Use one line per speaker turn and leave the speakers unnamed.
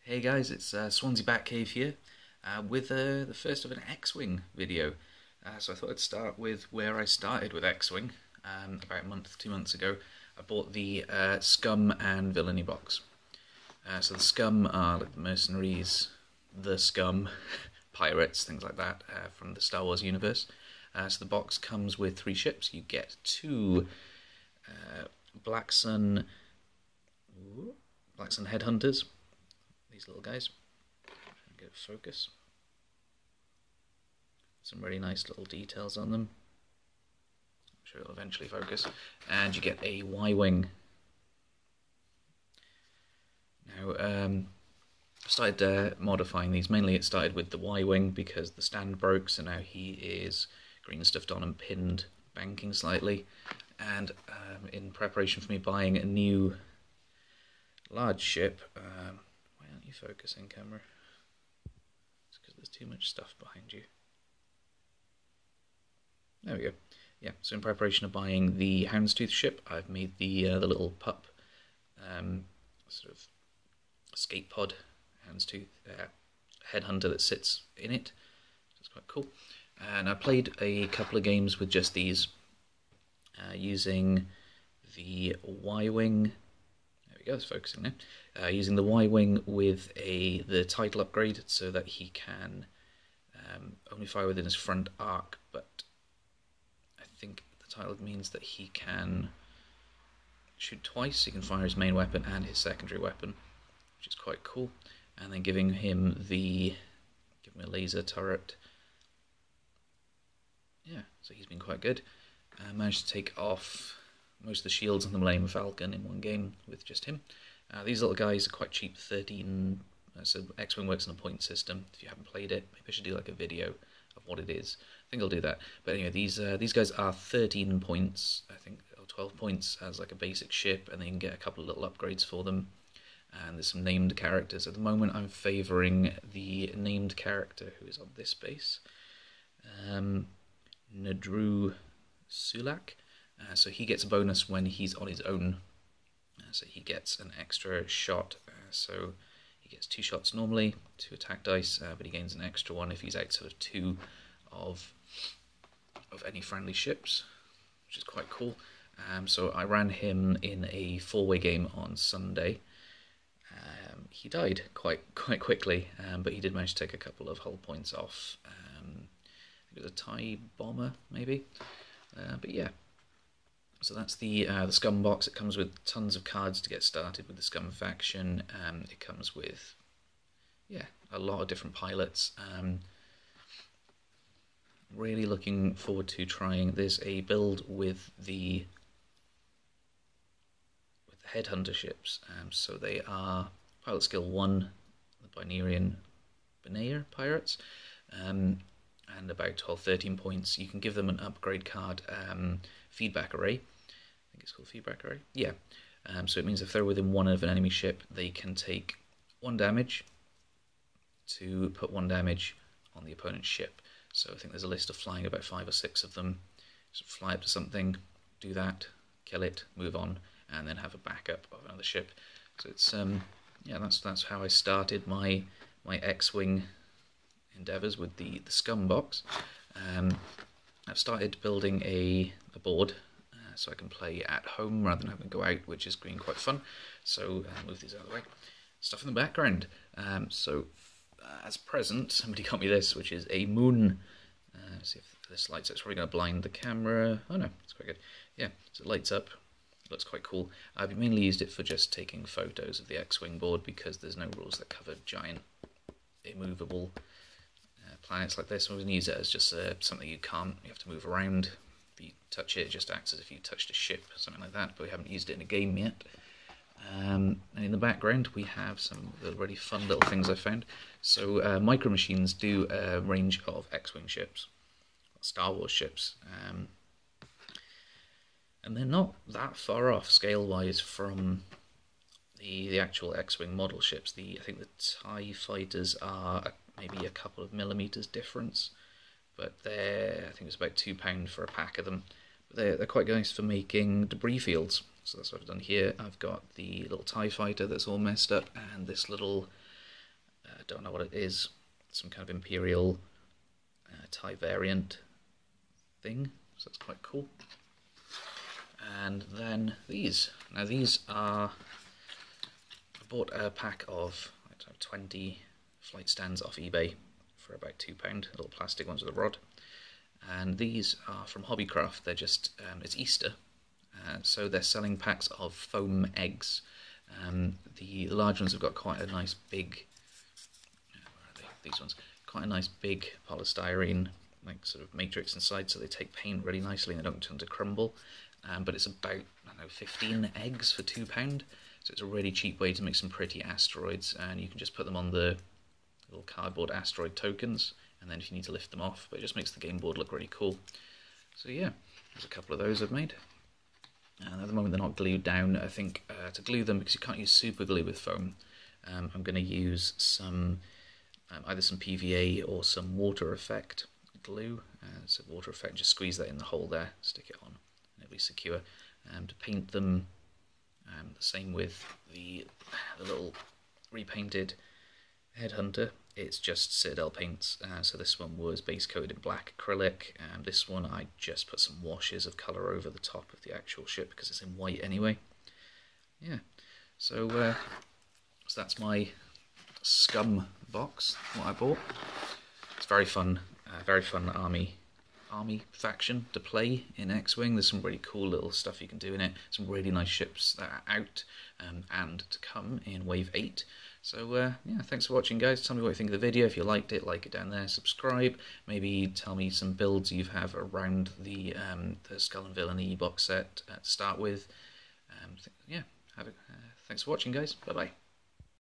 Hey guys, it's Swansea Batcave here with the first of an X-Wing video. So I thought I'd start with where I started with X-Wing. About a month, 2 months ago, I bought the Scum and Villainy box. So the Scum are like the mercenaries, the Scum, pirates, things like that from the Star Wars universe. So the box comes with 3 ships. You get 2 Black Sun Headhunters. These little guys. Get focus. Some really nice little details on them. I'm sure it'll eventually focus. And you get a Y-Wing. Now, I started modifying these. Mainly it started with the Y-Wing because the stand broke, so now he is green stuffed on and pinned, banking slightly. And in preparation for me buying a new large ship, why aren't you focusing, camera? It's because there's too much stuff behind you. There we go. Yeah, so in preparation of buying the Houndstooth ship, I've made the little pup sort of escape pod Houndstooth headhunter that sits in it. It's quite cool. And I played a couple of games with just these using the Y-Wing. There we go, it's focusing now. Using the Y-Wing with the title upgrade so that he can only fire within his front arc, but I think the title means that he can shoot twice. He can fire his main weapon and his secondary weapon, which is quite cool. And then giving him a laser turret. Yeah, so he's been quite good. Managed to take off most of the shields on the Millennium Falcon in one game with just him. These little guys are quite cheap, 13. So X-Wing works on a point system. If you haven't played it, maybe I should do like a video of what it is. I think I'll do that. But anyway, these guys are 13 points, I think, or 12 points as like a basic ship, and then you can get a couple of little upgrades for them. And there's some named characters. At the moment, I'm favouring the named character who is on this base, Nadru Sulak. So he gets a bonus when he's on his own. So he gets an extra shot. So he gets 2 shots normally, 2 attack dice, but he gains an extra one if he's outside of 2 of any friendly ships, which is quite cool. So I ran him in a 4-way game on Sunday. He died quite quickly, but he did manage to take a couple of hull points off. I think it was a TIE bomber, maybe. But yeah. So that's the Scum box. It comes with tons of cards to get started with the Scum faction. It comes with, yeah, a lot of different pilots. Really looking forward to trying. There's a build with the Headhunter ships. So they are pilot skill 1, the Benair pirates, and about 12-13 points. You can give them an upgrade card, feedback array. I think it's called feedback array. Yeah. So it means if they're within 1 of an enemy ship, they can take 1 damage to put 1 damage on the opponent's ship. So I think there's a list of flying, about 5 or 6 of them. So fly up to something, do that, kill it, move on, and then have a backup of another ship. So it's yeah, that's how I started my X-Wing endeavours with the Scum box. I've started building a board so I can play at home rather than having to go out, which is been quite fun. So move these out of the way. Stuff in the background. So as present, somebody got me this, which is a moon. Let's see if this lights up. It's probably going to blind the camera. Oh no, it's quite good. Yeah, so it lights up. Looks quite cool. I've mainly used it for just taking photos of the X-Wing board because there's no rules that cover giant immovable planets like this. I'm going to use it as just something you have to move around. If you touch it, it just acts as if you touched a ship, something like that, but we haven't used it in a game yet. And in the background we have some really fun little things I found. So Micro Machines do a range of X-Wing ships, Star Wars ships, and they're not that far off scale-wise from the actual X-Wing model ships. I think the TIE fighters are maybe a couple of millimeters difference, but I think it's about £2 for a pack of them. But they're quite nice for making debris fields. So that's what I've done here. I've got the little TIE fighter that's all messed up, and this little don't know what it is, some kind of Imperial TIE variant thing, so that's quite cool. And then these. Now these are, I bought a pack of 20 flight stands off eBay for about £2, little plastic ones with a rod. And these are from Hobbycraft. They're just, it's Easter, so they're selling packs of foam eggs. The large ones have got quite a nice big, where are they? These ones, quite a nice big polystyrene, like sort of matrix inside, so they take paint really nicely and they don't tend to crumble. But it's about, I don't know, 15 eggs for £2, so it's a really cheap way to make some pretty asteroids, and you can just put them on the little cardboard asteroid tokens, and then if you need to lift them off, but it just makes the game board look really cool. So yeah, there's a couple of those I've made. And at the moment they're not glued down. I think to glue them, because you can't use super glue with foam, I'm going to use some either some PVA or some water effect glue. So water effect, just squeeze that in the hole there, stick it on, and it'll be secure. To paint them, the same with the little repainted Headhunter. It's just Citadel paints, so this one was base coated in black acrylic, and this one I just put some washes of colour over the top of the actual ship because it's in white anyway. Yeah, so that's my Scum box, what I bought. It's very fun army faction to play in X-Wing. There's some really cool little stuff you can do in it, some really nice ships that are out and to come in Wave 8. So yeah, thanks for watching guys. Tell me what you think of the video. If you liked it, like it down there, subscribe, maybe tell me some builds you have around the Skull and Villainy box set to start with. Yeah, thanks for watching guys, bye bye.